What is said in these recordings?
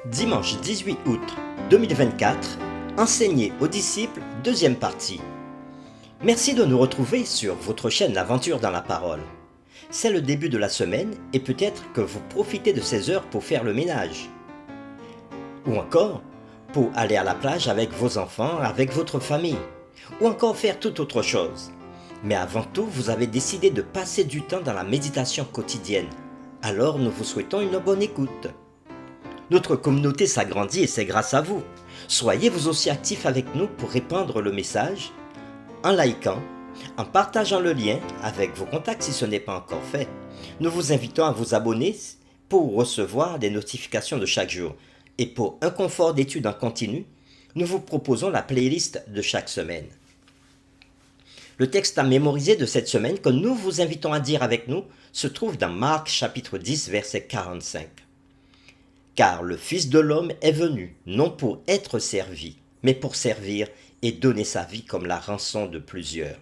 Dimanche 18 août 2024, enseigner aux disciples, deuxième partie. Merci de nous retrouver sur votre chaîne L'Aventure dans la Parole. C'est le début de la semaine et peut-être que vous profitez de ces heures pour faire le ménage. Ou encore, pour aller à la plage avec vos enfants, avec votre famille. Ou encore faire toute autre chose. Mais avant tout, vous avez décidé de passer du temps dans la méditation quotidienne. Alors nous vous souhaitons une bonne écoute. Notre communauté s'agrandit et c'est grâce à vous. Soyez vous aussi actifs avec nous pour répandre le message, en likant, en partageant le lien avec vos contacts si ce n'est pas encore fait. Nous vous invitons à vous abonner pour recevoir des notifications de chaque jour. Et pour un confort d'étude en continu, nous vous proposons la playlist de chaque semaine. Le texte à mémoriser de cette semaine que nous vous invitons à dire avec nous se trouve dans Marc chapitre 10 verset 45. Car le Fils de l'homme est venu, non pour être servi, mais pour servir et donner sa vie comme la rançon de plusieurs.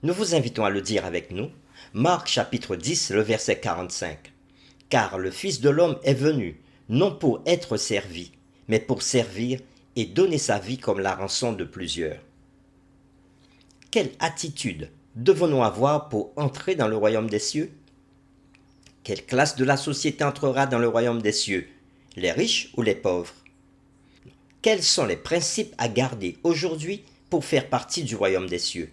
Nous vous invitons à le dire avec nous. Marc chapitre 10, le verset 45. Car le Fils de l'homme est venu, non pour être servi, mais pour servir et donner sa vie comme la rançon de plusieurs. Quelle attitude devons-nous avoir pour entrer dans le royaume des cieux? Quelle classe de la société entrera dans le royaume des cieux? Les riches ou les pauvres? Quels sont les principes à garder aujourd'hui pour faire partie du royaume des cieux?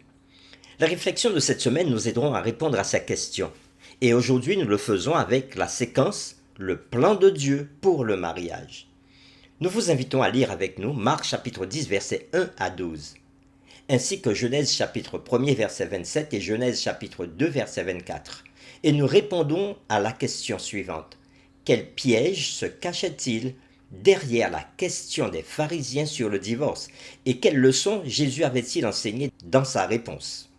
Les réflexions de cette semaine nous aideront à répondre à ces questions. Et aujourd'hui, nous le faisons avec la séquence « Le plan de Dieu pour le mariage ». Nous vous invitons à lire avec nous Marc chapitre 10 versets 1 à 12, ainsi que Genèse chapitre 1er verset 27 et Genèse chapitre 2 verset 24. Et nous répondons à la question suivante. Quel piège se cachait-il derrière la question des pharisiens sur le divorce? Et quelles leçons Jésus avait-il enseignées dans sa réponse?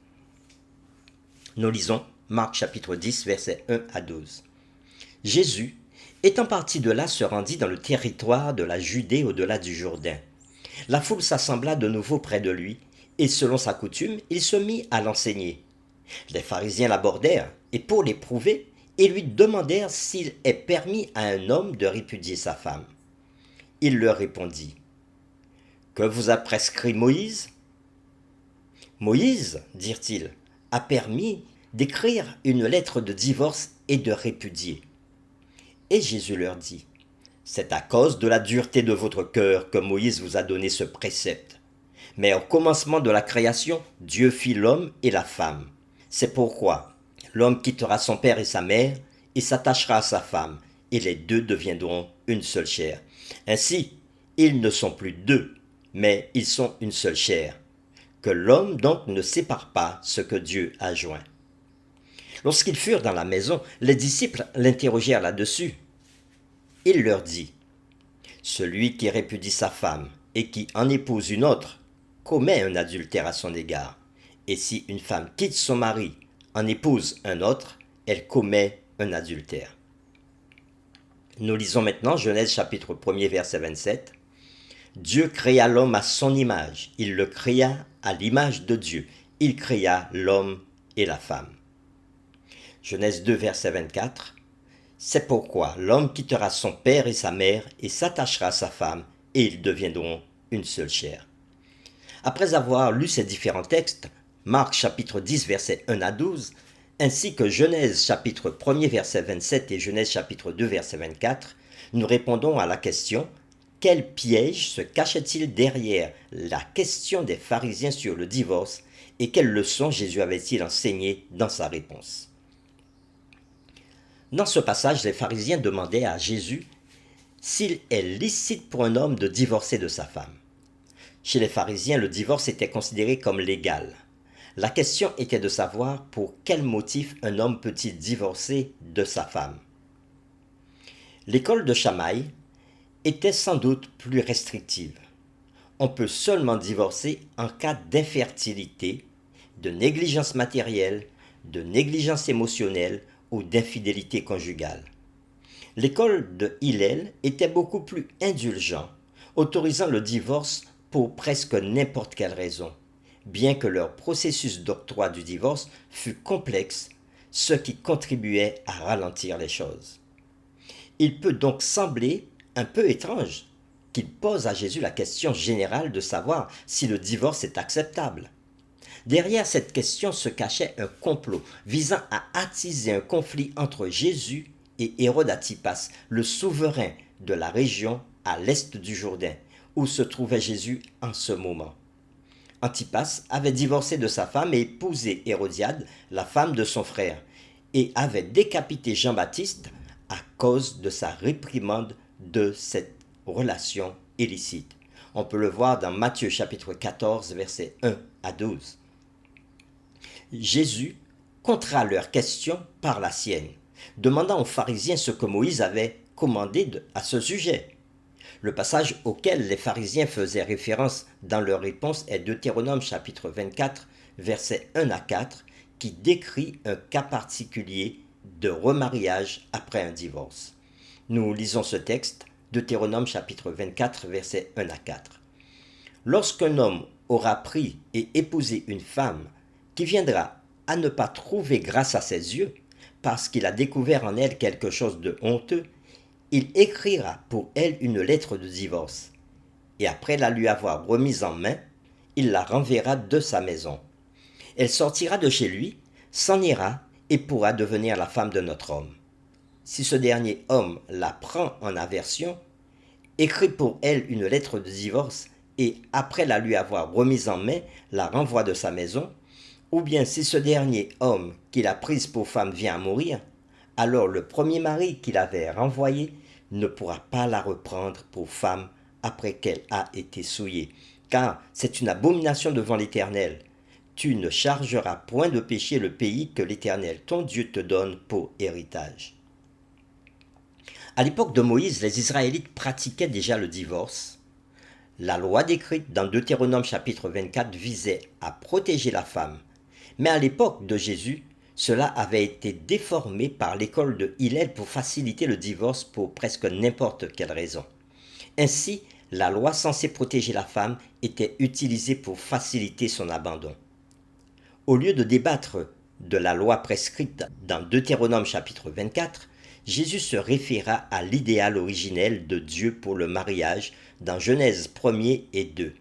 Nous lisons Marc chapitre 10 versets 1 à 12. Jésus, étant parti de là, se rendit dans le territoire de la Judée au-delà du Jourdain. La foule s'assembla de nouveau près de lui, et selon sa coutume, il se mit à l'enseigner. Les pharisiens l'abordèrent, et pour l'éprouver, ils lui demandèrent s'il est permis à un homme de répudier sa femme. Il leur répondit, « Que vous a prescrit Moïse ?» Moïse, dirent-ils, a permis d'écrire une lettre de divorce et de répudier. Et Jésus leur dit, « C'est à cause de la dureté de votre cœur que Moïse vous a donné ce précepte. Mais au commencement de la création, Dieu fit l'homme et la femme. C'est pourquoi l'homme quittera son père et sa mère et s'attachera à sa femme, et les deux deviendront une seule chair. Ainsi, ils ne sont plus deux, mais ils sont une seule chair. Que l'homme donc ne sépare pas ce que Dieu a joint. » Lorsqu'ils furent dans la maison, les disciples l'interrogèrent là-dessus. Il leur dit, « Celui qui répudie sa femme et qui en épouse une autre commet un adultère à son égard. Et si une femme quitte son mari, en épouse un autre, elle commet un adultère. » Nous lisons maintenant Genèse chapitre 1er verset 27. Dieu créa l'homme à son image, il le créa à l'image de Dieu, il créa l'homme et la femme. Genèse 2 verset 24. C'est pourquoi l'homme quittera son père et sa mère et s'attachera à sa femme, et ils deviendront une seule chair. Après avoir lu ces différents textes, Marc chapitre 10 verset 1 à 12, ainsi que Genèse chapitre 1er verset 27 et Genèse chapitre 2 verset 24, nous répondons à la question « Quel piège se cachait-il derrière la question des pharisiens sur le divorce et quelles leçons Jésus avait-il enseignées dans sa réponse ?» Dans ce passage, les pharisiens demandaient à Jésus s'il est licite pour un homme de divorcer de sa femme. Chez les pharisiens, le divorce était considéré comme légal. La question était de savoir pour quel motif un homme peut-il divorcer de sa femme. L'école de Shammai était sans doute plus restrictive. On peut seulement divorcer en cas d'infertilité, de négligence matérielle, de négligence émotionnelle ou d'infidélité conjugale. L'école de Hillel était beaucoup plus indulgent, autorisant le divorce pour presque n'importe quelle raison, bien que leur processus d'octroi du divorce fût complexe, ce qui contribuait à ralentir les choses. Il peut donc sembler un peu étrange qu'il pose à Jésus la question générale de savoir si le divorce est acceptable. Derrière cette question se cachait un complot visant à attiser un conflit entre Jésus et Hérode Antipas, le souverain de la région à l'est du Jourdain, où se trouvait Jésus en ce moment. Antipas avait divorcé de sa femme et épousé Hérodiade, la femme de son frère, et avait décapité Jean-Baptiste à cause de sa réprimande de cette relation illicite. On peut le voir dans Matthieu chapitre 14, versets 1 à 12. Jésus contra leur question par la sienne, demandant aux pharisiens ce que Moïse avait commandé à ce sujet. Le passage auquel les pharisiens faisaient référence dans leur réponse est Deutéronome chapitre 24, versets 1 à 4, qui décrit un cas particulier de remariage après un divorce. Nous lisons ce texte, Deutéronome chapitre 24, versets 1 à 4. Lorsqu'un homme aura pris et épousé une femme qui viendra à ne pas trouver grâce à ses yeux, parce qu'il a découvert en elle quelque chose de honteux, il écrira pour elle une lettre de divorce, et après la lui avoir remise en main, il la renverra de sa maison. Elle sortira de chez lui, s'en ira et pourra devenir la femme de notre homme. Si ce dernier homme la prend en aversion, écrit pour elle une lettre de divorce et après la lui avoir remise en main, la renvoie de sa maison, ou bien si ce dernier homme qu'il a prise pour femme vient à mourir, alors le premier mari qu'il avait renvoyé ne pourra pas la reprendre pour femme après qu'elle a été souillée, car c'est une abomination devant l'Éternel. Tu ne chargeras point de péché le pays que l'Éternel, ton Dieu, te donne pour héritage. À l'époque de Moïse, les Israélites pratiquaient déjà le divorce. La loi décrite dans Deutéronome chapitre 24 visait à protéger la femme. Mais à l'époque de Jésus, cela avait été déformé par l'école de Hillel pour faciliter le divorce pour presque n'importe quelle raison. Ainsi, la loi censée protéger la femme était utilisée pour faciliter son abandon. Au lieu de débattre de la loi prescrite dans Deutéronome chapitre 24, Jésus se référa à l'idéal originel de Dieu pour le mariage dans Genèse 1er et 2.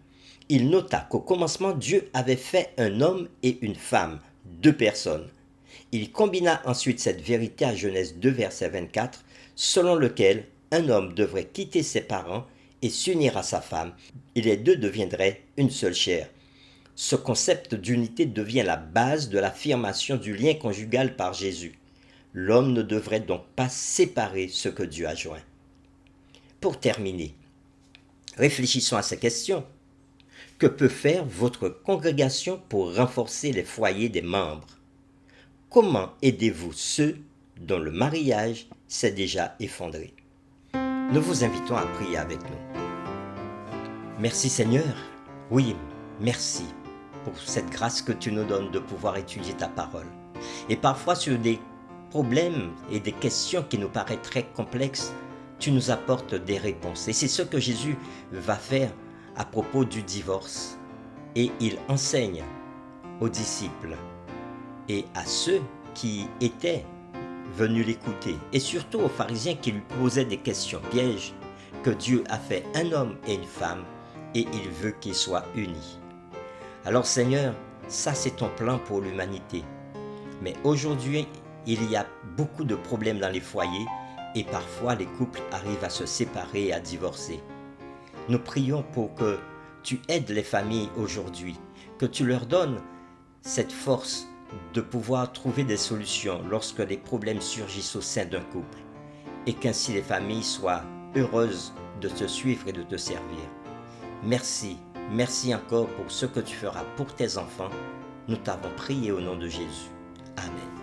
Il nota qu'au commencement, Dieu avait fait un homme et une femme, deux personnes. Il combina ensuite cette vérité à Genèse 2, verset 24, selon lequel un homme devrait quitter ses parents et s'unir à sa femme, et les deux deviendraient une seule chair. Ce concept d'unité devient la base de l'affirmation du lien conjugal par Jésus. L'homme ne devrait donc pas séparer ce que Dieu a joint. Pour terminer, réfléchissons à ces questions. Que peut faire votre congrégation pour renforcer les foyers des membres? Comment aidez-vous ceux dont le mariage s'est déjà effondré? Nous vous invitons à prier avec nous. Merci Seigneur, oui, merci pour cette grâce que tu nous donnes de pouvoir étudier ta parole. Et parfois sur des problèmes et des questions qui nous paraissent très complexes, tu nous apportes des réponses. Et c'est ce que Jésus va faire à propos du divorce. Et il enseigne aux disciples et à ceux qui étaient venus l'écouter, et surtout aux pharisiens qui lui posaient des questions pièges, que Dieu a fait un homme et une femme, et il veut qu'ils soient unis. Alors Seigneur, ça c'est ton plan pour l'humanité. Mais aujourd'hui, il y a beaucoup de problèmes dans les foyers, et parfois les couples arrivent à se séparer et à divorcer. Nous prions pour que tu aides les familles aujourd'hui, que tu leur donnes cette force de pouvoir trouver des solutions lorsque les problèmes surgissent au sein d'un couple, et qu'ainsi les familles soient heureuses de te suivre et de te servir. Merci, merci encore pour ce que tu feras pour tes enfants. Nous t'avons prié au nom de Jésus. Amen.